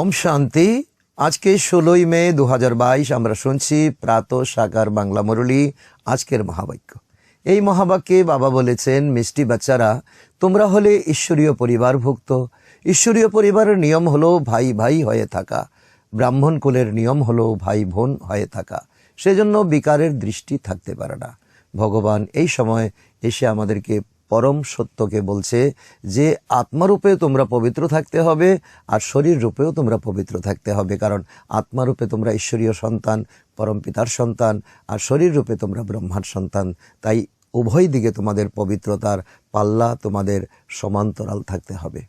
ওম শান্তি। আজকে 16ই মে 2022 আমরা শুনছি প্রাত সাকার বাংলা মুরলী। আজকের মহাবাক্য, এই মহাবাক্যে বাবা বলেছেন, মিষ্টি বাচ্চারা, তোমরা হলে ঈশ্বরীয় পরিবারভুক্ত। ঈশ্বরীয় পরিবারের নিয়ম হলো ভাই ভাই হয়ে থাকা, ব্রাহ্মণ কুলের নিয়ম হলো ভাই বোন হয়ে থাকা। সেজন্য বিকারের দৃষ্টি থাকতে পারে না। ভগবান এই সময় এসে আমাদেরকে পরম সত্যকে বলছে যে আত্মারূপে তোমরা পবিত্র থাকতে হবে আর শরীর রূপেও তোমরা পবিত্র থাকতে হবে। কারণ আত্মারূপে তোমরা ঈশ্বরীয় সন্তান, পরম পিতার সন্তান, আর শরীর রূপে তোমরা ব্রহ্মার সন্তান। তাই উভয় দিকে তোমাদের পবিত্রতার পাল্লা তোমাদের সমান্তরাল থাকতে হবে।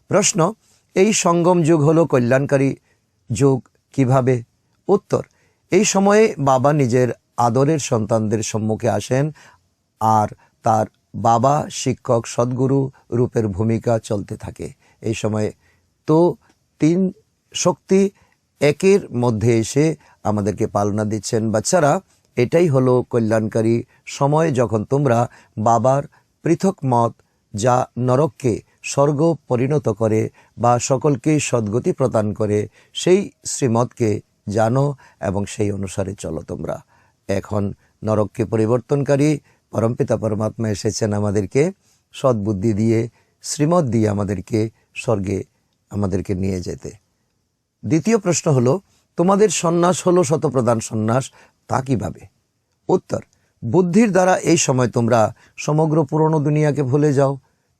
প্রশ্ন, এই সঙ্গম যুগ হলো কল্যাণকারী যুগ কিভাবে? উত্তর, এই সময়ে বাবা নিজের আদরের সন্তানদের সম্মুখে আসেন আর তার বাবা, শিক্ষক, সদ্গুরু রূপের ভূমিকা চলতে থাকে। এই সময় তো তিন শক্তি একের মধ্যে এসে আমাদেরকে পালনা দিচ্ছেন। বাচ্চারা, এটাই হলো কল্যাণকারী সময়, যখন তোমরা বাবার পৃথক মত, যা নরককে স্বর্গ পরিণত করে বা সকলকে সদ্গতি প্রদান করে, সেই শ্রীমতকে জানো এবং সেই অনুসারে চলো তোমরা। এখন নরককে পরিবর্তনকারী পরমপিতা পরমাত্মা এসেছেন আমাদেরকে সদ্বুদ্ধি দিয়ে, শ্রীমত দিয়ে আমাদেরকে স্বর্গে আমাদেরকে নিয়ে যেতে। দ্বিতীয় প্রশ্ন হলো, তোমাদের সন্ন্যাস হলো শতপ্রধান সন্ন্যাস, তা কিভাবে? উত্তর, বুদ্ধির দ্বারা এই সময় তোমরা সমগ্র পুরনো দুনিয়াকে ভুলে যাও।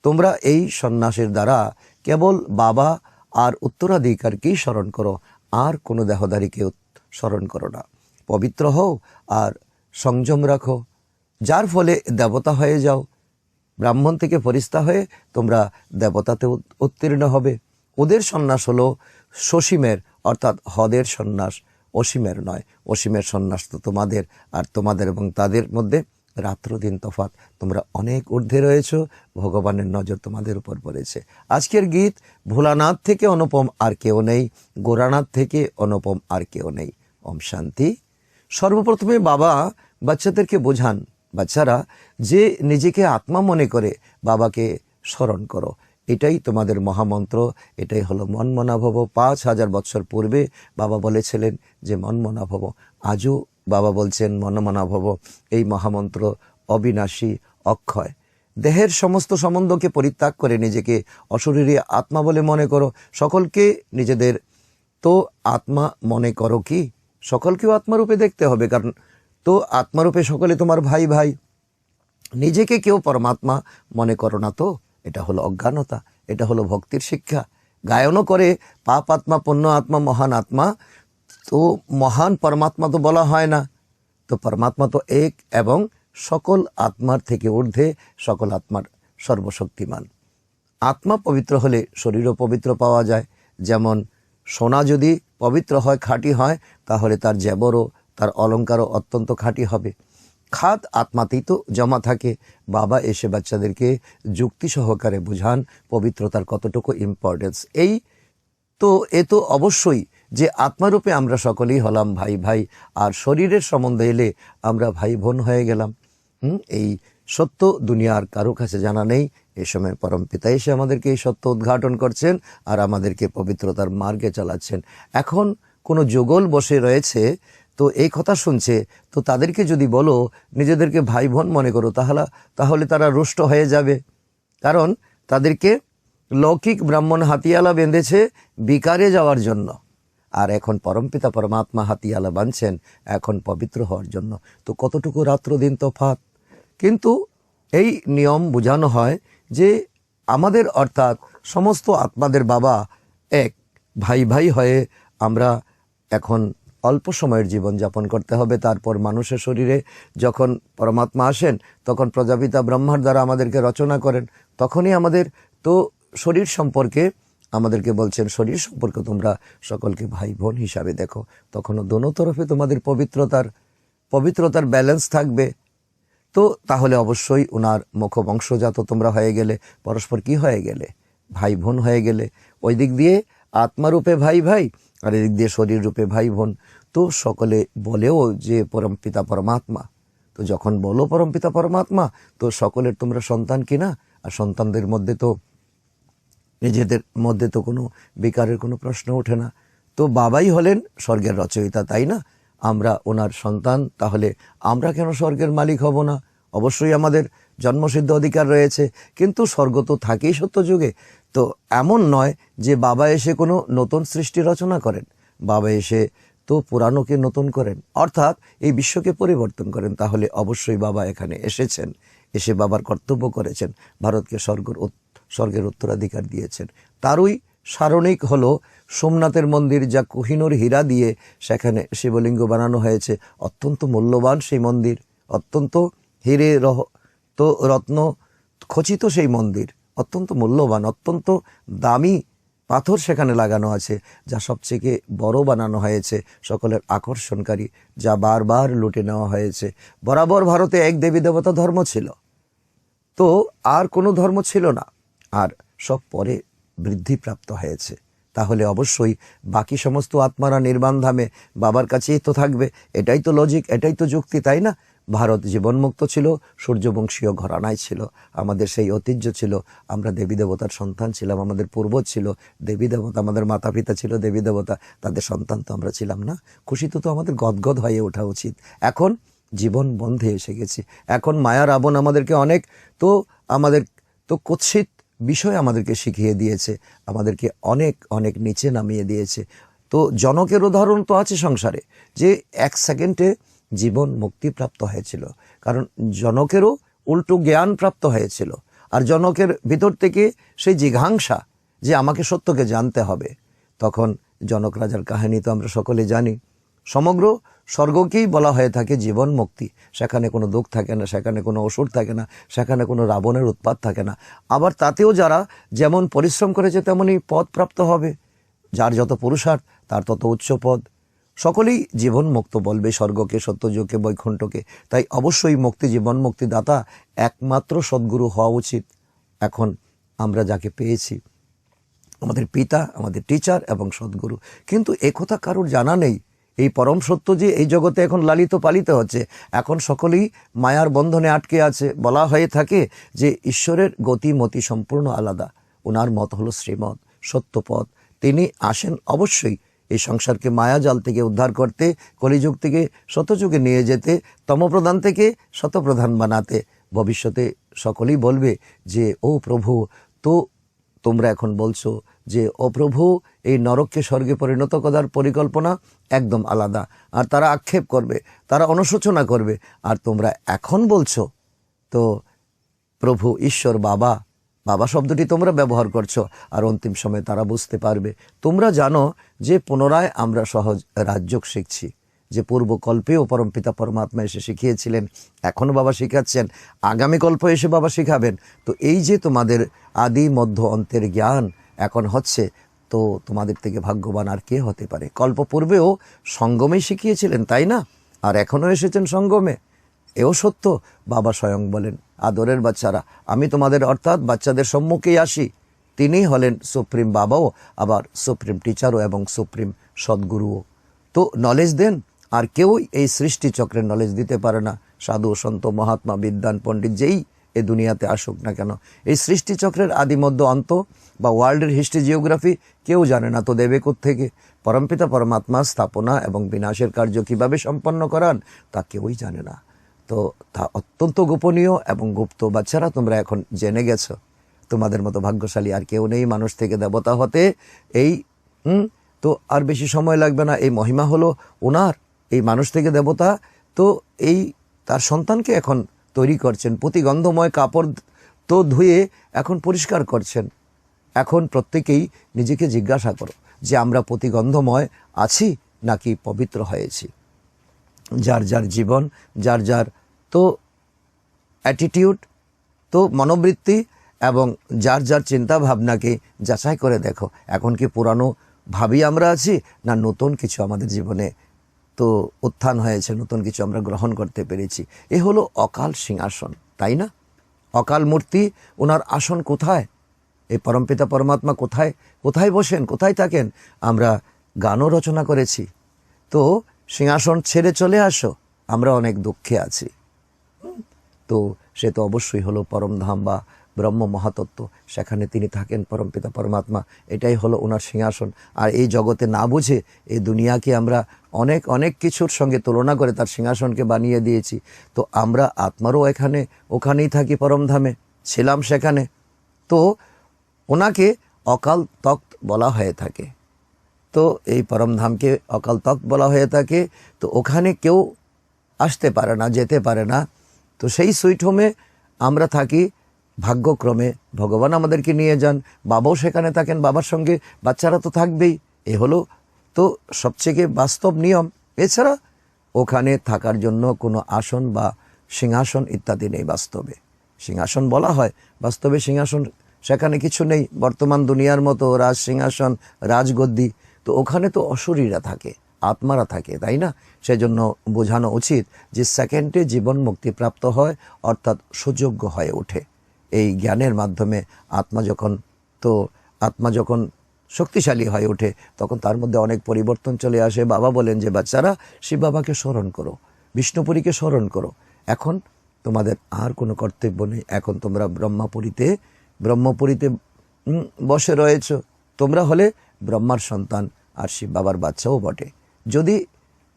তোমরা এই সন্ন্যাসের দ্বারা কেবল বাবা আর উত্তরাধিকারকেই স্মরণ করো, আর কোনো দেহধারীকে স্মরণ করো না। পবিত্র হও আর সংযম রাখো, যার ফলে দেবতা হয়ে যাও। ব্রাহ্মণ থেকে ফরিস্তা হয়ে তোমরা দেবতাতে উত্তীর্ণ হবে। ওদের সন্ন্যাস হলো সসীমের, অর্থাৎ হদের সন্ন্যাস, অসীমের নয়। অসীমের সন্ন্যাস তো তোমাদের, আর তোমাদের এবং তাদের মধ্যে রাত্র দিন তফাৎ। তোমরা অনেক ঊর্ধ্বে রয়েছো, ভগবানের নজর তোমাদের উপর পড়েছে। আজকের গীত, ভোলানাথ থেকে অনুপম আর কেউ নেই, গোরানাথ থেকে অনুপম আর কেউ নেই। ওম শান্তি। সর্বপ্রথমে বাবা বাচ্চাদেরকে বোঝান, বাচ্চারা, যে নিজেকে আত্মা মনে করে বাবাকে স্মরণ করো। এটাই তোমাদের মহামন্ত্র, এটাই হলো মনমনা ভব। 5000 বছর পূর্বে বাবা বলেছিলেন যে মনমনা ভব। আজও বাবা বলছেন মনমনা ভব। এই মহামন্ত্র অবিনাশী, অক্ষয়। দেহের সমস্ত সম্বন্ধকে পরিত্যাগ করে নিজেকে অশরীরী আত্মা বলে মনে করো। সকলকে নিজেদের তো আত্মা মনে করো কি? সকলকেও আত্মারূপে দেখতে হবে, কারণ তো আত্মারূপে সকলে তোমার ভাই ভাই। নিজেকে কেউ পরমাত্মা মনে করো না তো, এটা হলো অজ্ঞানতা, এটা হলো ভক্তির শিক্ষা। গায়নও করে পাপ আত্মা, পুণ্য আত্মা, মহান আত্মা। তো মহান পরমাত্মা তো বলা হয় না। তো পরমাত্মা তো এক এবং সকল আত্মার থেকে ঊর্ধ্বে, সকল আত্মার সর্বশক্তিমান। আত্মা পবিত্র হলে শরীরও পবিত্র পাওয়া যায়। যেমন সোনা যদি পবিত্র হয়, খাঁটি হয়, তাহলে তার জেবরও, তার অলঙ্কারও অত্যন্ত খাঁটি হবে। খাদ আত্মাতেই তো জমা থাকে। বাবা এসে বাচ্চাদেরকে যুক্তি সহকারে বোঝান পবিত্রতার কতটুকু ইম্পর্টেন্স। এ তো অবশ্যই যে আত্মারূপে আমরা সকলেই হলাম ভাই ভাই, আর শরীরের সম্বন্ধে এলে আমরা ভাই বোন হয়ে গেলাম। এই সত্য দুনিয়ার কারো কাছে জানা নেই। এই সময় পরম পিতা এসে আমাদেরকে এই সত্য উদ্ঘাটন করছেন আর আমাদেরকে পবিত্রতার মার্গে চালাচ্ছেন। এখন কোনো যুগল বসে রয়েছে, তো এই কথা শুনছে, তো তাদেরকে যদি বলো নিজেদেরকে ভাই বোন মনে করো, তাহলে তারা রুষ্ট হয়ে যাবে। কারণ তাদেরকে লৌকিক ব্রাহ্মণ হাতিয়ালা বেঁধেছে বিকারে যাওয়ার জন্য, আর এখন পরমপিতা পরমাত্মা হাতিয়ালা বাঁধছেন এখন পবিত্র হওয়ার জন্য। তো কতটুকু রাত্র দিন তফাৎ। কিন্তু এই নিয়ম বোঝানো হয় যে আমাদের, অর্থাৎ সমস্ত আত্মাদের বাবা এক, ভাই ভাই হয়ে আমরা এখন অল্প সময়ের জীবন যাপন করতে হবে। তারপর মানুষের শরীরে যখন পরমাত্মা আসেন, তখন প্রজাপিতা ব্রহ্মার দ্বারা আমাদেরকে রচনা করেন। তখনই আমাদের তো শরীর সম্পর্কে আমাদেরকে বলছেন, শরীর সম্পর্কে তোমরা সকলকে ভাই বোন হিসাবে দেখো। তখনও দোনো তরফে তোমাদের পবিত্রতার ব্যালেন্স থাকবে। তো তাহলে অবশ্যই ওনার মুখবংশজাত তোমরা হয়ে গেলে, পরস্পর কি হয়ে গেলে? ভাই বোন হয়ে গেলে। ওই দিক দিয়ে আত্মারূপে ভাই ভাই, আর এদিক দিয়ে শরীর রূপে ভাই বোন। তো সকলে বলেও যে পরমপিতা পরমাত্মা, তো যখন বলো পরমপিতা পরমাত্মা, তো সকলের তোমরা সন্তান কিনা? আর সন্তানদের মধ্যে তো নিজেদের মধ্যে তো কোনো বিকারের কোনো প্রশ্ন ওঠে না। তো বাবাই হলেন স্বর্গের রচয়িতা, তাই না? আমরা ওনার সন্তান, তাহলে আমরা কেন স্বর্গের মালিক হব না? অবশ্যই আমাদের জন্মসিদ্ধ অধিকার রয়েছে, কিন্তু স্বর্গ তো থাকেই সত্যযুগে। তো এমন নয় যে বাবা এসে কোনো নতুন সৃষ্টি রচনা করেন, বাবা এসে তো পুরানোকে নতুন করেন, অর্থাৎ এই বিশ্বকে পরিবর্তন করেন। তাহলে অবশ্যই বাবা এখানে এসেছেন, এসে বাবার কর্তব্য করেছেন, ভারতকে স্বর্গের উত্তরাধিকার দিয়েছেন। তারই সারণিক হলো সোমনাথের মন্দির, যা কোহিনূর হীরা দিয়ে সেখানে শিবলিঙ্গ বানানো হয়েছে। অত্যন্ত মূল্যবান সেই মন্দির, অত্যন্ত হীরে রত্ন খচিত সেই মন্দির, অত্যন্ত মূল্যবান, অত্যন্ত দামি পাথর সেখানে লাগানো আছে, যা সবচেয়ে বড় বানানো হয়েছে, সকলের আকর্ষণকারী, যা বারবার লুটে নেওয়া হয়েছে। বরাবর ভারতে এক দেবী দেবতা ধর্ম ছিল, তো আর কোনো ধর্ম ছিল না, আর সব পরে বৃদ্ধিপ্রাপ্ত হয়েছে। তাহলে অবশ্যই বাকি সমস্ত আত্মারা নির্বাণ ধামে বাবার কাছেই তো থাকবে। এটাই তো লজিক, এটাই তো যুক্তি, তাই না? ভারত জীবনমুক্ত ছিল, সূর্যবংশীয় ঘরানায় ছিল, আমাদের সেই ঐতিহ্য ছিল, আমরা দেবী দেবতার সন্তান ছিলাম, আমাদের পূর্বজ ছিল দেবী দেবতা, আমাদের মাতা পিতা ছিল দেবী দেবতা, তাদের সন্তান তো আমরা ছিলাম না? খুশিতে তো আমাদের গদগদ হয়ে ওঠা উচিত। এখন জীবন বন্ধে এসে গেছি, এখন মায়ার আবন আমাদেরকে অনেক আমাদের কুৎসিত বিষয় আমাদেরকে শিখিয়ে দিয়েছে, আমাদেরকে অনেক অনেক নিচে নামিয়ে দিয়েছে। তো জনকের উদাহরণ তো আছে সংসারে, যে 1 সেকেন্ডে জীবন মুক্তিপ্রাপ্ত হয়েছিল, কারণ জনকেরও উল্টো জ্ঞান প্রাপ্ত হয়েছিল। আর জনকের ভিতর থেকে সেই জিঘাংসা যে আমাকে সত্যকে জানতে হবে, তখন জনক রাজার কাহিনী তো আমরা সকলে জানি। সমগ্র স্বর্গকেই বলা হয়ে থাকে জীবন মুক্তি, সেখানে কোনো দুঃখ থাকে না, সেখানে কোনো অসুর থাকে না, সেখানে কোনো রাবণের উৎপাত থাকে না। আবার তাতেও যারা যেমন পরিশ্রম করেছে তেমনই পদ প্রাপ্ত হবে, যার যত পুরুষার্থ তার তত উচ্চ পদ। সকলেই জীবন মুক্ত বলবে স্বর্গকে, সত্যযুগকে, বৈকুণ্ঠকে। তাই অবশ্যই মুক্তি, জীবন মুক্তিদাতা একমাত্র সদ্গুরু হওয়া উচিত। এখন আমরা যাকে পেয়েছি, আমাদের পিতা, আমাদের টিচার এবং সদ্গুরু, কিন্তু একথা কারোর জানা নেই। এই পরম সত্য যে এই জগতে এখন লালিত পালিত হচ্ছে, এখন সকলেই মায়ার বন্ধনে আটকে আছে। বলা হয়ে থাকে যে ঈশ্বরের গতিমতি সম্পূর্ণ আলাদা, ওনার মত হলো শ্রীমৎ সত্যপথ। তিনি আসেন অবশ্যই এই সংসারকে মায়াজাল থেকে উদ্ধার করতে, কলিযুগ থেকে শতযুগে নিয়ে যেতে, তমপ্রধান থেকে শতপ্রধান বানাতে। ভবিষ্যতে সকলেই বলবে যে ও প্রভু, তো তোমরা এখন বলছো যে ও প্রভু, এই নরককে স্বর্গে পরিণত করার পরিকল্পনা একদম আলাদা। আর তারা আক্ষেপ করবে, তারা অনুশোচনা করবে। আর তোমরা এখন বলছো তো প্রভু, ঈশ্বর, বাবা, বাবা শব্দটি তোমরা ব্যবহার করছো। আর অন্তিম সময়ে তারা বুঝতে পারবে। তোমরা জানো যে পুনরায় আমরা সহজ রাজযোগ শিখছি, যে পূর্বকল্পেও পরমপিতা পরমাত্মা এসে শিখিয়েছিলেন, এখনও বাবা শিখাচ্ছেন, আগামী কল্প এসে বাবা শিখাবেন। তো এই যে তোমাদের আদি মধ্য অন্তের জ্ঞান এখন হচ্ছে, তো তোমাদের থেকে ভাগ্যবান আর কে হতে পারে? কল্প পূর্বেও সঙ্গমেই শিখিয়েছিলেন, তাই না? আর এখনও এসেছেন সঙ্গমে, এও সত্য। বাবা স্বয়ং বলেন, আদরের বাচ্চারা, আমি তোমাদের অর্থাৎ বাচ্চাদের সম্মুখেই আসি। তিনি হলেন সুপ্রিম বাবাও, আবার সুপ্রিম টিচারও এবং সুপ্রিম সদ্গুরুও। তো নলেজ দেন, আর কেউই এই সৃষ্টি চক্রের নলেজ দিতে পারে না। সাধু, সন্ত, মহাত্মা, বিদ্বান, পণ্ডিত যেই এ দুনিয়াতে আসুক না কেন, এই সৃষ্টি চক্রের আদি মধ্য অন্ত বা ওয়ার্ল্ডের হিস্ট্রি, জিওগ্রাফি কেউ জানে না। তো দেবে কোত্থেকে? পরমপিতা পরমাত্মা স্থাপনা এবং বিনাশের কার্য কিভাবে সম্পন্ন করান তা কেউই জানে না। তো তা অত্যন্ত গোপনীয় এবং গুপ্ত। বাচ্চারা, তোমরা এখন জেনে গেছো, তোমাদের মতো ভাগ্যশালী আর কেউ নেই মানুষ থেকে দেবতা হতে। এই তো আর বেশি সময় লাগবে না। এই মহিমা হলো ওনার, এই মানুষ থেকে দেবতা। তো এই তার সন্তানকে এখন তৈরি করছেন, প্রতিগন্ধময় কাপড় তো ধুয়ে এখন পরিষ্কার করছেন। এখন প্রত্যেকেই নিজেকে জিজ্ঞাসা করো যে আমরা প্রতিগন্ধময় আছি নাকি পবিত্র হয়েছি। যার যার জীবন, যার যার তো অ্যাটিটিউড, তো মনোবৃত্তি এবং যার যার চিন্তা ভাবনাকে যাচাই করে দেখো, এখন কি পুরানো ভাবি আমরা আছি, না নতুন কিছু আমাদের জীবনে তো উত্থান হয়েছে, নতুন কিছু আমরা গ্রহণ করতে পেরেছি। এ হলো অকাল সিংহাসন, তাই না? অকাল মূর্তি, ওনার আসন কোথায়? এই পরমপিতা পরমাত্মা কোথায় কোথায় বসেন, কোথায় থাকেন? আমরা গানও রচনা করেছি। তো সিংহাসন ছেড়ে চলে আসো, আমরা অনেক দুঃখে আছি। তো সে তো অবশ্যই হলো পরমধাম বা ব্রহ্ম মহাতত্ত্ব, সেখানে তিনি থাকেন পরমপিতা পরমাত্মা, এটাই হলো ওনার সিংহাসন। আর এই জগতে না বুঝে এই দুনিয়াকে আমরা অনেক অনেক কিছুর সঙ্গে তুলনা করে তার সিংহাসনকে বানিয়ে দিয়েছি। তো আমরা আত্মারও ওখানেই থাকি, পরমধামে ছিলাম সেখানে। তো ওনাকে অকাল তখ্ত বলা হয়ে থাকে। তো এই পরমধামকে অকাল তখ্ত বলা হয়ে থাকে। তো ওখানে কেউ আসতে পারে না, যেতে পারে না। তো সেই সুইট হোমে আমরা থাকি ভাগ্যক্রমে, ভগবান আমাদেরকে নিয়ে যান, বাবাও সেখানে থাকেন, বাবার সঙ্গে বাচ্চারা তো থাকবেই। এ হলো তো সবচেয়ে বাস্তব নিয়ম। এছাড়া ওখানে থাকার জন্য কোনো আসন বা সিংহাসন ইত্যাদি নেই। বাস্তবে সিংহাসন বলা হয়, বাস্তবে সিংহাসন সেখানে কিছু নেই। বর্তমান দুনিয়ার মতো রাজ সিংহাসন, রাজগদ্দি, তো ওখানে তো অশরীরা থাকে, আত্মারা থাকে, তাই না? সেজন্য বোঝানো উচিত যে সেকেন্ডে জীবন মুক্তি প্রাপ্ত হয়, অর্থাৎ সুযোগ্য হয়ে ওঠে এই জ্ঞানের মাধ্যমে। আত্মা যখন শক্তিশালী হয়ে ওঠে, তখন তার মধ্যে অনেক পরিবর্তন চলে আসে। বাবা বলেন যে বাচ্চারা, শিব বাবাকে স্মরণ করো, বিষ্ণুপুরীকে স্মরণ করো। এখন তোমাদের আর কোনো কর্তব্য নেই। এখন তোমরা ব্রহ্মপুরীতে বসে রয়েছ। তোমরা হলে ব্রহ্মার সন্তান আর শিব বাবার বাচ্চাও বটে। যদি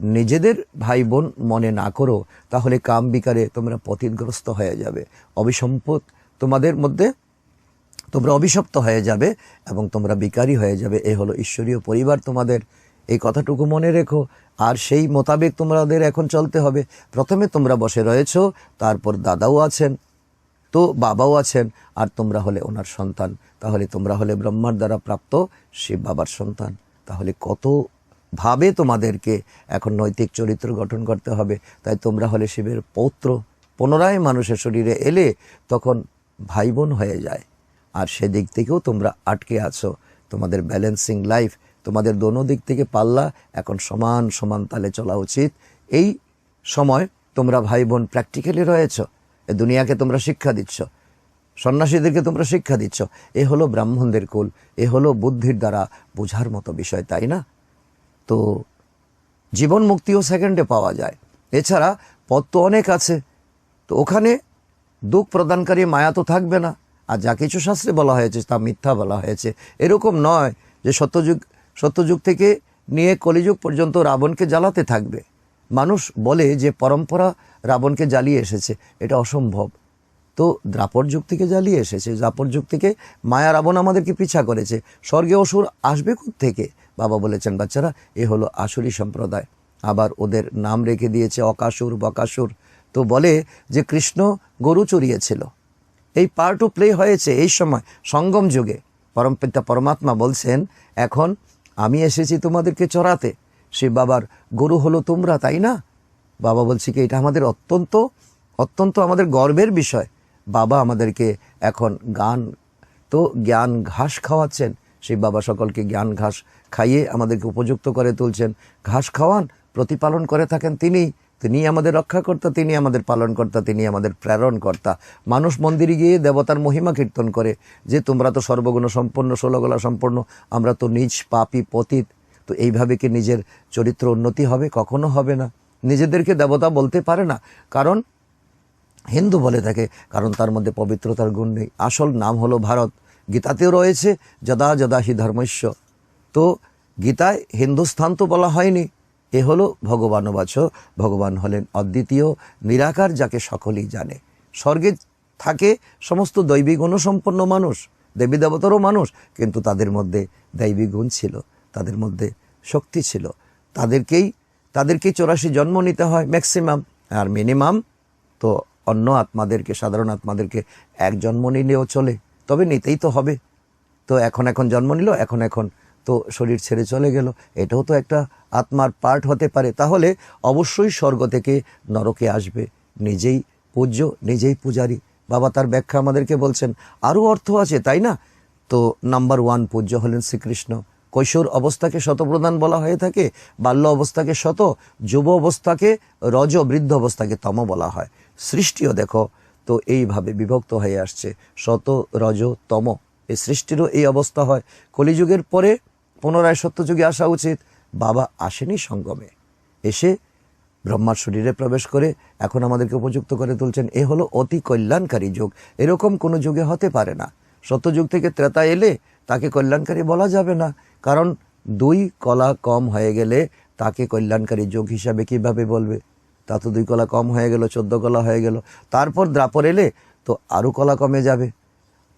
নিজেদের ভাই বোন মনে না করো, তাহলে কাম বিকারে তোমরা পতিতগ্রস্ত হয়ে যাবে, অভিসম্পদ তোমাদের মধ্যে, তোমরা অভিশপ্ত হয়ে যাবে এবং তোমরা বিকারী হয়ে যাবে। এ হলো ঈশ্বরীয় পরিবার তোমাদের, এই কথাটুকু মনে রেখো। আর সেই মোতাবেক তোমাদের এখন চলতে হবে। প্রথমে তোমরা বসে রয়েছ, তারপর দাদাও আছেন, তো বাবাও আছেন, আর তোমরা হলে ওনার সন্তান। তাহলে তোমরা হলে ব্রহ্মার দ্বারা প্রাপ্ত শিব বাবার সন্তান। তাহলে কত ভাবে তোমাদেরকে এখন নৈতিক চরিত্র গঠন করতে হবে। তাই তোমরা হলে শিবের পৌত্র। পুনরায় মানুষের শরীরে এলে তখন ভাই বোন হয়ে যায়। আর সেদিক থেকেও তোমরা আটকে আছো। তোমাদের ব্যালেন্সিং লাইফ, তোমাদের দোনো দিক থেকে পাল্লা এখন সমান সমান তালে চলা উচিত। এই সময় তোমরা ভাই বোন প্র্যাকটিক্যালি রয়েছ। এ দুনিয়াকে তোমরা শিক্ষা দিচ্ছ, সন্ন্যাসীদেরকে তোমরা শিক্ষা দিচ্ছ। এ হলো ব্রাহ্মণদের কুল, এ হলো বুদ্ধির দ্বারা বোঝার মতো বিষয়, তাই না? তো জীবন মুক্তিও সেকেন্ডে পাওয়া যায়। এছাড়া পথ তো অনেক আছে। তো ওখানে দুঃখ প্রদানকারী মায়া তো থাকবে না। আর যা কিছু শাস্ত্রে বলা হয়েছে তা মিথ্যা বলা হয়েছে। এরকম নয় যে সত্যযুগ থেকে নিয়ে কলিযুগ পর্যন্ত রাবণকে জ্বালাতে থাকবে। মানুষ বলে যে পরম্পরা রাবণকে জ্বালিয়ে এসেছে, এটা অসম্ভব। তো দ্রাপর যুগ থেকে জ্বালিয়ে এসেছে। দ্রাপর যুগ থেকে মায়া রাবণ আমাদেরকে পিছা করেছে। স্বর্গে অসুর আসবে থেকে? বাবা বলেছেন বাচ্চারা, এ হলো আসুরি সম্প্রদায়। আবার ওদের নাম রেখে দিয়েছে অকাসুর, বকাসুর। তো বলে যে কৃষ্ণ গরু চড়িয়েছিল। এই পার্ট প্লে হয়েছে এই সময় সঙ্গম যুগে। পরমপিতা পরমাত্মা বলছেন, এখন আমি এসেছি তোমাদেরকে চড়াতে। শিব বাবার গরু হলো তোমরা, তাই না? বাবা বলছি কি, এটা আমাদের অত্যন্ত আমাদের গর্বের বিষয়। বাবা আমাদেরকে এখন জ্ঞান ঘাস খাওয়াচ্ছেন। শিব বাবা সকলকে জ্ঞান ঘাস খাইয়ে আমাদেরকে উপযুক্ত করে তুলছেন। ঘাস খাওয়ান, প্রতিপালন করে থাকেন তিনি আমাদের রক্ষাকর্তা, তিনি আমাদের পালনকর্তা, তিনি আমাদের প্রেরণকর্তা। মানুষ মন্দিরে গিয়ে দেবতার মহিমা কীর্তন করে যে তোমরা তো সর্বগুণ সম্পন্ন, 16 গলা সম্পন্ন, আমরা তো নিজ পাপী পতিত। তো এইভাবে কি নিজের চরিত্র উন্নতি হবে? কখনো হবে না। নিজেদেরকে দেবতা বলতে পারে না, কারণ হিন্দু বলে থাকে, কারণ তার মধ্যে পবিত্রতার গুণ নেই। আসল নাম হলো ভারত। গীতাতেও রয়েছে যদা যদা হি ধর্মস্য। তো গীতায় হিন্দুস্থান তো বলা হয়নি। এ হলো ভগবানবাচ। ভগবান হলেন অদ্বিতীয় নিরাকার, যাকে সকলেই জানে। স্বর্গে থাকে সমস্ত দৈবী গুণসম্পন্ন মানুষ, দেবী দেবতারও মানুষ, কিন্তু তাদের মধ্যে দৈবী গুণ ছিল, তাদের মধ্যে শক্তি ছিল। তাদেরকেই 84 জন্ম নিতে হয় ম্যাক্সিমাম, আর মিনিমাম তো অন্য আত্মাদেরকে, সাধারণ আত্মাদেরকে 1 জন্ম নিলেও চলে, তবে নিতেই তো হবে। তো এখন জন্ম নিল, এখন তো শরীর ছেড়ে চলে গেল, এটাও তো একটা আত্মার পার্ট হতে পারে। তাহলে অবশ্যই স্বর্গ থেকে নরকে আসবে, নিজেই পূজ্য, নিজেই পূজারী। বাবা তার ব্যাখ্যা আমাদেরকে বলছেন। আরও অর্থ আছে, তাই না? তো নাম্বার 1 পূজ্য হলেন শ্রীকৃষ্ণ। কৈশোর অবস্থাকে শতপ্রধান বলা হয়ে থাকে, বাল্য অবস্থাকে শত, যুব অবস্থাকে রজ, বৃদ্ধ অবস্থাকে তম বলা হয়। সৃষ্টিও দেখো তো এইভাবে বিভক্ত হয়ে আসছে, শত, রজ, তম। এই সৃষ্টিরও এই অবস্থা হয়। কলিযুগের পরে পুনরায় সত্যযুগে আসা উচিত। বাবা আসেনি সঙ্গমে, এসে ব্রহ্মার শরীরে প্রবেশ করে এখন আমাদেরকে উপযুক্ত করে তুলছেন। এ হলো অতি কল্যাণকারী যুগ। এরকম কোনো যুগে হতে পারে না। সত্যযুগ থেকে ত্রেতা এলে তাকে কল্যাণকারী বলা যাবে না, কারণ 2 কলা কম হয়ে গেলে তাকে কল্যাণকারী যুগ হিসাবে কিভাবে বলবে? তা তো 2 কলা কম হয়ে গেল, 14 কলা হয়ে গেল। তারপর দ্রাপর এলে তো আরও কলা কমে যাবে,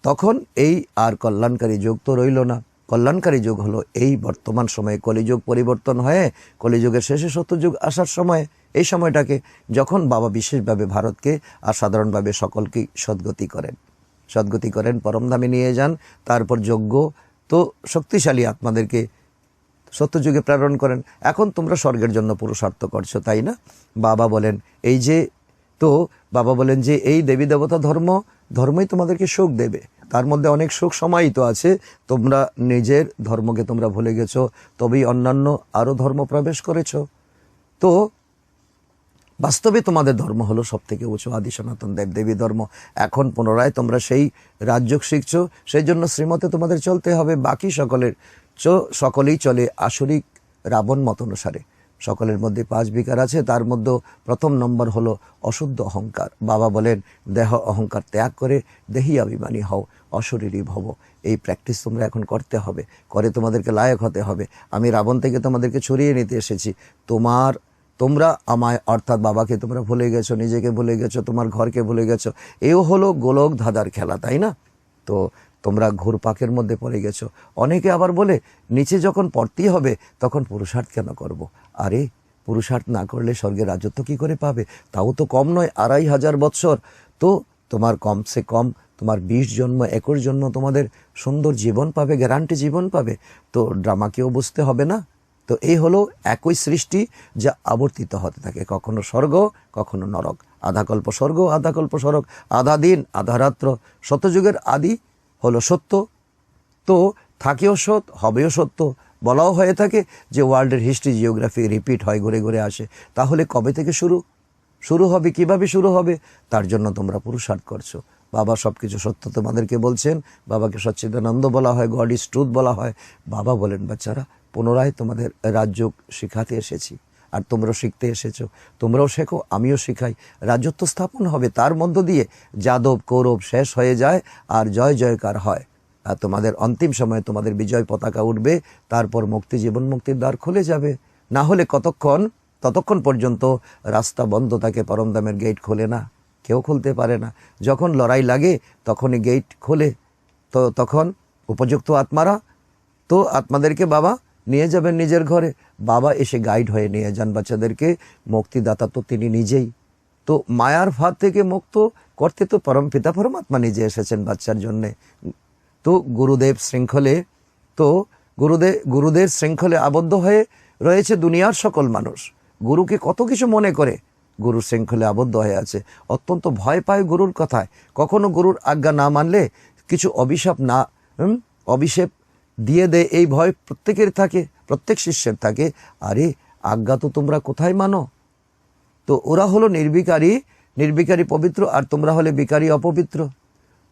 তখন এই আর কল্যাণকারী যুগ তো রইল না। কল্যাণকারী যুগ হলো এই বর্তমান সময়ে, কলিযুগ পরিবর্তন হয়ে কলিযুগের শেষে সত্যযুগ আসার সময়, এই সময়টাকে যখন বাবা বিশেষভাবে ভারতকে আর সাধারণভাবে সকলকেই সদ্গতি করেন, পরমধামে নিয়ে যান। তারপর যোগ্য তো শক্তিশালী আত্মাদেরকে সত্যযুগে প্রেরণ করেন। এখন তোমরা স্বর্গের জন্য পুরুষার্থ করছো, তাই না? বাবা বলেন যে এই দেবী দেবতা ধর্মই তোমাদেরকে সুখ দেবে। তার মধ্যে অনেক সুখ সমাহিত আছে। তোমরা নিজের ধর্মকে তোমরা ভুলে গেছো, তবেই অন্যান্য আরও ধর্ম প্রবেশ করেছো। তো বাস্তবে তোমাদের ধর্ম হলো সব থেকে উঁচু আদি সনাতন দেবদেবী ধর্ম। এখন পুনরায় তোমরা সেই রাজযোগ শিখছো, সেই জন্য শ্রীমতে তোমাদের চলতে হবে। বাকি সকলেই চলে আসরিক রাবণ মত অনুসারে। সকলের মধ্যে 5 বিকার আছে, তার মধ্যে প্রথম নম্বর হলো অশুদ্ধ অহংকার। বাবা বলেন দেহ অহংকার ত্যাগ করে দেহি অভিমানী হও, অশরীরী ভব। এই প্র্যাকটিস তোমরা এখন করতে হবে, করে তোমাদেরকে লায়ক হতে হবে। আমি রাবণ থেকে তোমাদেরকে ছড়িয়ে নিতে এসেছি। তোমরা আমায় অর্থাৎ বাবাকে তোমরা ভুলে গেছো, নিজেকে ভুলে গেছো, তোমার ঘরকে ভুলে গেছো। এও হলো গোলক ধাঁধার খেলা, তাই না? তো তোমরা ঘুরপাকের মধ্যে পড়ে গেছো। অনেকে আবার বলে নিচে যখন পড়তেই হবে তখন পুরুষার্থ কেন করব? আরে পুরুষার্থ না করলে স্বর্গের রাজত্ব কি করে পাবে? তাও তো কম নয়, 2500 বৎসর। তো তোমার কমসে কম তোমার 20 জন্ম 21 জন্ম তোমাদের সুন্দর জীবন পাবে, গ্যারান্টি জীবন পাবে। তো ড্রামাকেও বুঝতে হবে না। তো এই হলো একই সৃষ্টি যা আবর্তিত হতে থাকে, কখনো স্বর্গ কখনো নরক, আধা কল্প স্বর্গ আধা কল্প স্বর্গ, আধা দিন আধা রাত্র। সত্যযুগের আদি হলো সত্য, তো থাকেও সৎ, হবেও সত্য। বলাও হয়ে থাকে যে ওয়ার্ল্ডের হিস্ট্রি জিওগ্রাফি রিপিট হয়, ঘুরে ঘুরে আসে। তাহলে কবে থেকে শুরু হবে, কিভাবে শুরু হবে? তার জন্য তোমরা পুরুষার্থ করছো। বাবা সব কিছু সত্য তোমাদেরকে বলছেন। বাবাকে সচ্চিদানন্দ বলা হয়, গড ইজ ট্রুথ বলা হয়। বাবা বলেন বাচ্চারা, পুনরায় তোমাদের রাজযোগ শিখাতে এসেছি, আর তোমরাও শিখতে এসেছো। তোমরাও শেখো, আমিও শিখাই। রাজত্ব স্থাপন হবে, তার মধ্য দিয়ে যাদব কৌরব শেষ হয়ে যায় আর জয় জয়কার হয়। আর তোমাদের অন্তিম সময়ে তোমাদের বিজয় পতাকা উঠবে, তারপর মুক্তি, জীবন মুক্তির দ্বার খুলে যাবে। না হলে ততক্ষণ পর্যন্ত রাস্তা বন্ধ থাকে, পরমধামের গেট খোলে না, কেউ খুলতে পারে না। যখন লড়াই লাগে তখনই গেট খোলে। তো তখন উপযুক্ত আত্মাদেরকে বাবা নিয়ে যাবেন নিজের ঘরে। বাবা এসে গাইড হয়ে নিয়ে যান বাচ্চাদেরকে। মুক্তিদাতা তো তিনি নিজেই। তো মায়ার ফাঁদ থেকে মুক্ত করতে তো পিতা পরমাত্মা নিজে এসেছেন বাচ্চার জন্যে। তো গুরুদের শৃঙ্খলে আবদ্ধ হয়ে রয়েছে দুনিয়ার সকল মানুষ। গুরুকে কত কিছু মনে করে, গুরুর শৃঙ্খলে আবদ্ধ হয়ে আছে। অত্যন্ত ভয় পায় গুরুর কথায়। কখনো গুরুর আজ্ঞা না মানলে কিছু অভিশাপ দিয়ে দেয়, এই ভয় প্রত্যেকের থাকে, প্রত্যেক শিষ্যের থাকে। আরে আজ্ঞা তো তোমরা কোথায় মানো? তো ওরা হলো নির্বিকারী পবিত্র, আর তোমরা হলে বিকারী অপবিত্র।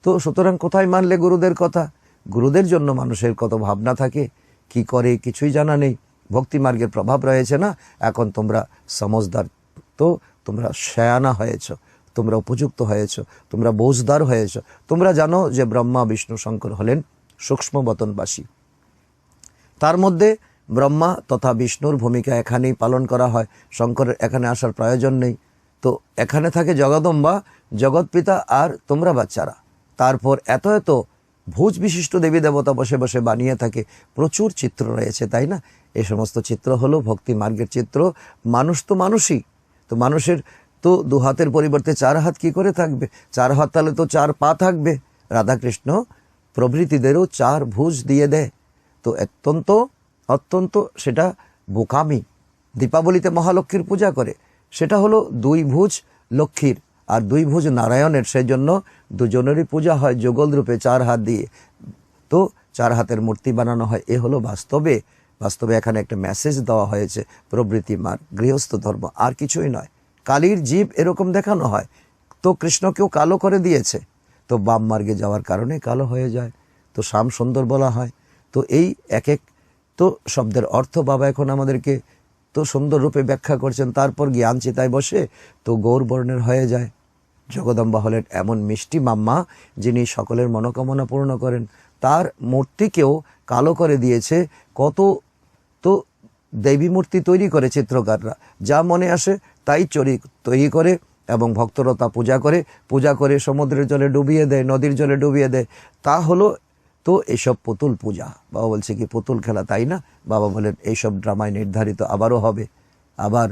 তো সুতরাং কোথায় মানলে গুরুদের কথা? গুরুদের জন্য মানুষের কত ভাবনা থাকে, কি করে কিছুই জানা নেই। ভক্তি মার্গের প্রভাব রয়েছে না। এখন তোমরা সমজদার, তো তোমরা শেয়ানা হয়েছ, তোমরা উপযুক্ত হয়েছ, তোমরা বোঝদার হয়েছ। তোমরা জানো যে ব্রহ্মা বিষ্ণু শঙ্কর হলেন সূক্ষ্ম বতনবাসী। তার মধ্যে ব্রহ্মা তথা বিষ্ণুর ভূমিকা এখানেই পালন করা হয়। শঙ্করের এখানে আসার প্রয়োজন নেই। তো এখানে থাকে জগদম্বা, জগৎপিতা, আর তোমরা বাচ্চারা। তারপর এত ভুজ বিশিষ্ট দেবী দেবতা বসে বসে বানিয়ে থাকে। প্রচুর চিত্র রয়েছে, তাই না? এই সমস্ত চিত্র হলো ভক্তি মার্গের চিত্র। মানুষ তো মানুষই। তো মানুষের তো 2 হাতের পরিবর্তে 4 হাত কি করে থাকবে? 4 হাত তাহলে তো 4 পা থাকবে। রাধাকৃষ্ণ প্রভৃতিদেরও 4 ভুজ দিয়ে দেয়। তো অত্যন্ত সেটা বোকামি। দীপাবলিতে মহালক্ষ্মীর পূজা করে, সেটা হলো 2 ভুজ লক্ষ্মীর আর 2 ভুজ নারায়ণের। সেই জন্য দুজনেরই পূজা হয় যুগল রূপে 4 হাত দিয়ে। তো 4 হাতের মূর্তি বানানো হয়। এ হলো বাস্তবে এখানে একটা মেসেজ দেওয়া হয়েছে, প্রবৃত্তি মার্গ, গৃহস্থ ধর্ম, আর কিছুই নয়। কালীর জীব এরকম দেখানো হয়। তো কৃষ্ণকেও কালো করে দিয়েছে। তো বাম মার্গে যাওয়ার কারণে কালো হয়ে যায়। তো শ্যাম সুন্দর বলা হয়। তো এই এক তো শব্দের অর্থ বাবা এখন আমাদেরকে এত সুন্দর রূপে ব্যাখ্যা করছেন, তারপর জ্ঞান চিতায় বসে তো গৌরবর্ণের হয়ে যায়। জগদম্বা হলেন এমন মিষ্টি মাম্মা যিনি সকলের মনোকামনা পূর্ণ করেন। তার মূর্তিকেও কালো করে দিয়েছে। কত তো দেবী মূর্তি তৈরি করে চিত্রকাররা, যা মনে আসে তাই তৈরি করে এবং ভক্তরা তা পূজা করে সমুদ্রের জলে ডুবিয়ে দেয়, নদীর জলে ডুবিয়ে দেয়। তা হলো তো এইসব পুতুল পূজা। বাবা বলছে কি পুতুল খেলা, তাই না? বাবা বলেন এইসব ড্রামায় নির্ধারিত আবারও হবে। আবার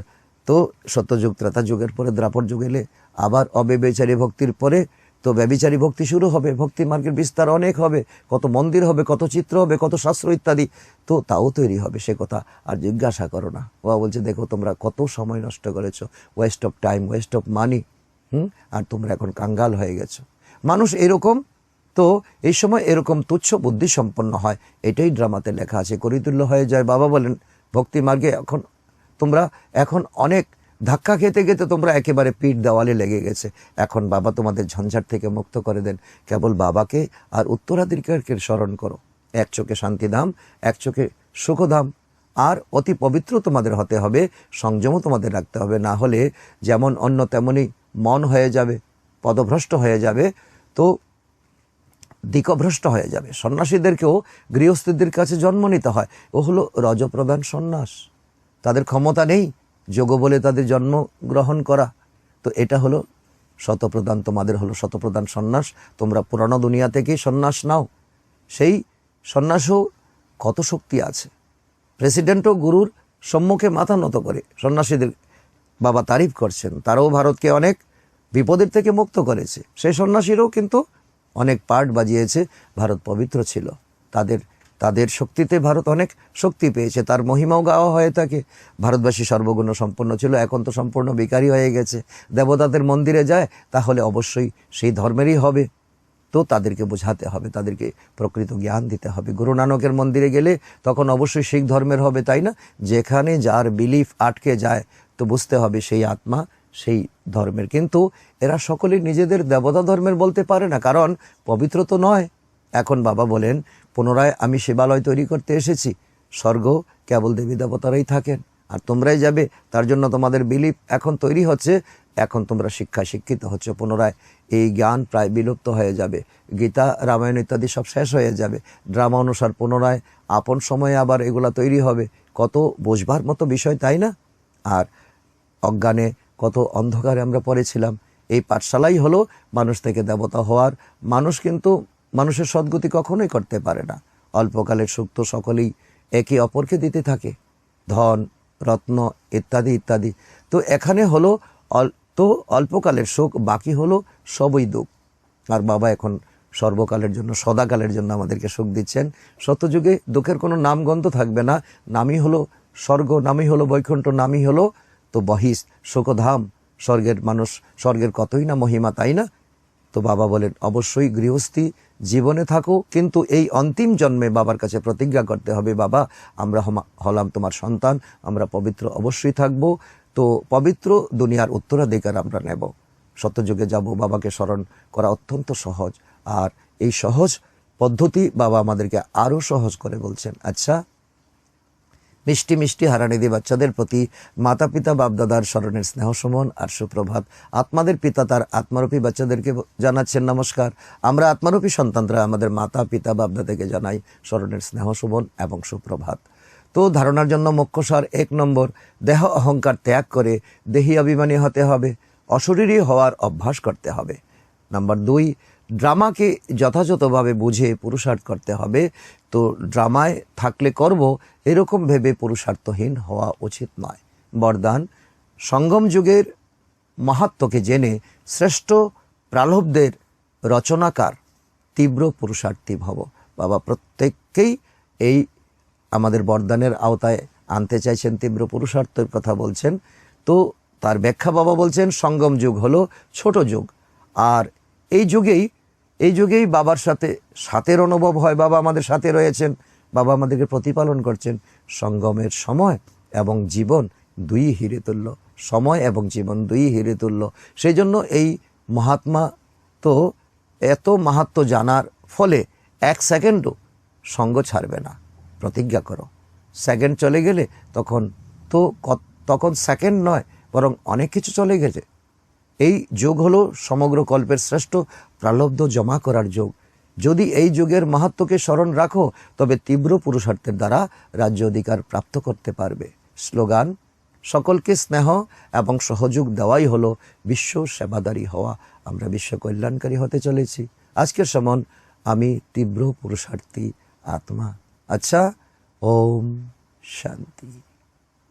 তো সত্যযুগ ত্রেতা যুগের পরে দ্রাপর যুগ এলে আবার অব্যভিচারী ভক্তির পরে তো ব্যভিচারী ভক্তি শুরু হবে। ভক্তি মার্গের বিস্তার অনেক হবে, কত মন্দির হবে, কত চিত্র হবে, কত শাস্ত্র ইত্যাদি, তো তাও তৈরি হবে। সে কথা আর জিজ্ঞাসা করো না। বাবা বলছে দেখো তোমরা কত সময় নষ্ট করেছো, waste of time, waste of money. আর তোমরা এখন কাঙ্গাল হয়ে গেছো। মানুষ এরকম, তো এই সময় এরকম তুচ্ছ বুদ্ধি সম্পন্ন হয়। এটাই ড্রামাতে লেখা আছে, করিতুল্য হয়ে যায়। বাবা বলেন ভক্তি মার্গে তোমরা এখন অনেক ধাক্কা খেতে খেতে তোমরা একেবারে পিঠ দেওয়ালে লেগে গেছে। এখন বাবা তোমাদের ঝঞ্ঝাট থেকে মুক্ত করে দেন। কেবল বাবাকে আর উত্তরাধিকারকে স্মরণ করো। এক চোখে শান্তিধাম, এক চোখে সুখধাম। আর অতি পবিত্র তোমাদের হতে হবে, সংযমও তোমাদের রাখতে হবে। না হলে যেমন অন্য তেমনই মন হয়ে যাবে, পদভ্রষ্ট হয়ে যাবে, তো দিকভ্রষ্ট হয়ে যাবে। সন্ন্যাসীদেরকেও গৃহস্থীদের কাছে জন্ম নিতে হয়। ও হলো রজপ্রধান সন্ন্যাস। তাদের ক্ষমতা নেই যোগ বলে তাদের জন্ম গ্রহণ করা। তো এটা হলো শতপ্রধান, তোমাদের হলো শতপ্রধান সন্ন্যাস। তোমরা পুরানো দুনিয়া থেকেই সন্ন্যাস নাও। সেই সন্ন্যাসও কত শক্তি আছে। প্রেসিডেন্টও গুরুর সম্মুখে মাথা নত করে সন্ন্যাসীদের বাবা তারিফ করছেন। তারাও ভারতকে অনেক বিপদের থেকে মুক্ত করেছে। সেই সন্ন্যাসীরাও কিন্তু অনেক পার্ট বাজিয়েছে। ভারত পবিত্র ছিল, তাদের শক্তিতে ভারত অনেক শক্তি পেয়েছে। তার মহিমাও গাওয়া হয়ে থাকে। ভারতবাসী সর্বগুণ সম্পন্ন ছিল, এখন তো সম্পূর্ণ বিকারী হয়ে গেছে। দেবতাদের মন্দিরে যায় তাহলে অবশ্যই সেই ধর্মেরই হবে। তো তাদেরকে বোঝাতে হবে, তাদেরকে প্রকৃত জ্ঞান দিতে হবে। গুরু নানকের মন্দিরে গেলে তখন অবশ্যই শিখ ধর্মের হবে, তাই না? যেখানে যার বিলিফ আটকে যায় তো বুঝতে হবে সেই আত্মা সেই ধর্মের। কিন্তু এরা সকলেই নিজেদের দেবতা ধর্মের বলতে পারে না, কারণ পবিত্র তো নয়। এখন বাবা বলেন পুনরায় আমি শিবালয় তৈরি করতে এসেছি। স্বর্গ কেবল দেবী দেবতারাই থাকেন, আর তোমরাই যাবে। তার জন্য তোমাদের বিলিফ এখন তৈরি হচ্ছে। এখন তোমরা শিক্ষিত হচ্ছে। পুনরায় এই জ্ঞান প্রায় বিলুপ্ত হয়ে যাবে। গীতা, রামায়ণ ইত্যাদি সব শেষ হয়ে যাবে। ড্রামা অনুসার পুনরায় আপন সময়ে আবার এগুলা তৈরি হবে। কত বোঝবার মতো বিষয়, তাই না? আর অজ্ঞানে কত অন্ধকারে আমরা পড়েছিলাম। এই পাঠশালাই হলো মানুষ থেকে দেবতা হওয়ার। মানুষ কিন্তু মানুষের সদ্গতি কখনোই করতে পারে না। অল্পকালের সুখ তো সকলেই একে অপরকে দিতে থাকে, ধন রত্ন ইত্যাদি ইত্যাদি। তো এখানে হলো অল্পকালের সুখ, বাকি হলো সবই দুঃখ। আর বাবা এখন সর্বকালের জন্য, সদাকালের জন্য আমাদেরকে সুখ দিচ্ছেন। সত্যযুগে দুঃখের কোনো নামগন্ধ থাকবে না। নামই হলো স্বর্গ, নামই হলো বৈকুণ্ঠ, নামই হলো তো বহিস সুখধাম। স্বর্গের মানুষ, স্বর্গের কতই না মহিমা, তাই না? তো বাবা বলেন অবশ্যই গৃহস্থী জীবনে থাকো, কিন্তু এই অন্তিম জন্মে বাবার কাছে প্রতিজ্ঞা করতে হবে, বাবা আমরা হলাম তোমার সন্তান, আমরা পবিত্র অবশ্যই থাকব। তো পবিত্র দুনিয়ার উত্তরাধিকার আমরা নেব। সত্যযুগে যাব। বাবাকে স্মরণ করা অত্যন্ত সহজ। আর এই সহজ পদ্ধতি বাবা আমাদেরকে আরো সহজ করে বলছেন। আচ্ছা, মিষ্টি মিষ্টি হারানিধি বাচ্চাদের প্রতি মাতা পিতা বাপদাদার স্মরণের স্নেহ সুমন আর সুপ্রভাত। আত্মাদের পিতা তার আত্মারূপী বাচ্চাদেরকে জানাচ্ছেন নমস্কার। আমরা আত্মারূপী সন্তানরা আমাদের মাতা পিতা বাপদাদাকে জানাই স্মরণের স্নেহ সুমন এবং সুপ্রভাত। তো ধারণার জন্য মুখ্যসার 1 নম্বর, দেহ অহংকার ত্যাগ করে দেহি অভিমানী হতে হবে, অশরীরী হওয়ার অভ্যাস করতে হবে। নাম্বার 2, ড্রামাকে যথাযথভাবে বুঝে পুরুষার্থ করতে হবে। তো ড্রামায় থাকলে করব এরকম ভেবে পুরুষার্থহীন হওয়া উচিত নয়। বরদান, সঙ্গম যুগের মাহাত্ম্যকে জেনে শ্রেষ্ঠ প্রালব্ধের রচনাকার তীব্র পুরুষার্থী ভব। বাবা প্রত্যেককেই এই আমাদের বরদানের আওতায় আনতে চাইছেন, তীব্র পুরুষার্থের কথা বলছেন। তো তার ব্যাখ্যা বাবা বলছেন সঙ্গম যুগ হলো ছোট যুগ। আর এই যুগেই বাবার সাথের অনুভব হয়। বাবা আমাদের সাথে রয়েছেন, বাবা আমাদেরকে প্রতিপালন করছেন। সঙ্গমের সময় এবং জীবন দুই হিরে তুল্য, সময় এবং জীবন দুই হিরে তুল্য। সেই জন্য এই মহাত্মা তো এত মাহাত্ম্য জানার ফলে 1 সেকেন্ডও সঙ্গ ছাড়বে না। প্রতিজ্ঞা করো, সেকেন্ড চলে গেলে তখন তো তখন সেকেন্ড নয়, বরং অনেক কিছু চলে গেছে। এই যুগ হলো সমগ্র কল্পের শ্রেষ্ঠ প্রালব্ধ জমা করার যুগ। যদি এই যুগের মাহাত্ম্যকে স্মরণ রাখো, তবে তীব্র পুরুষার্থের দ্বারা রাজ্য অধিকার প্রাপ্ত করতে পারবে। স্লোগান: সকলকে স্নেহ এবং সহযোগ দেওয়াই হলো বিশ্ব সেবাদারী হওয়া। আমরা বিশ্ব কল্যাণকারী হতে চলেছি। আজকের সমন: আমি তীব্র পুরুষার্থী আত্মা। আচ্ছা, ওম শান্তি।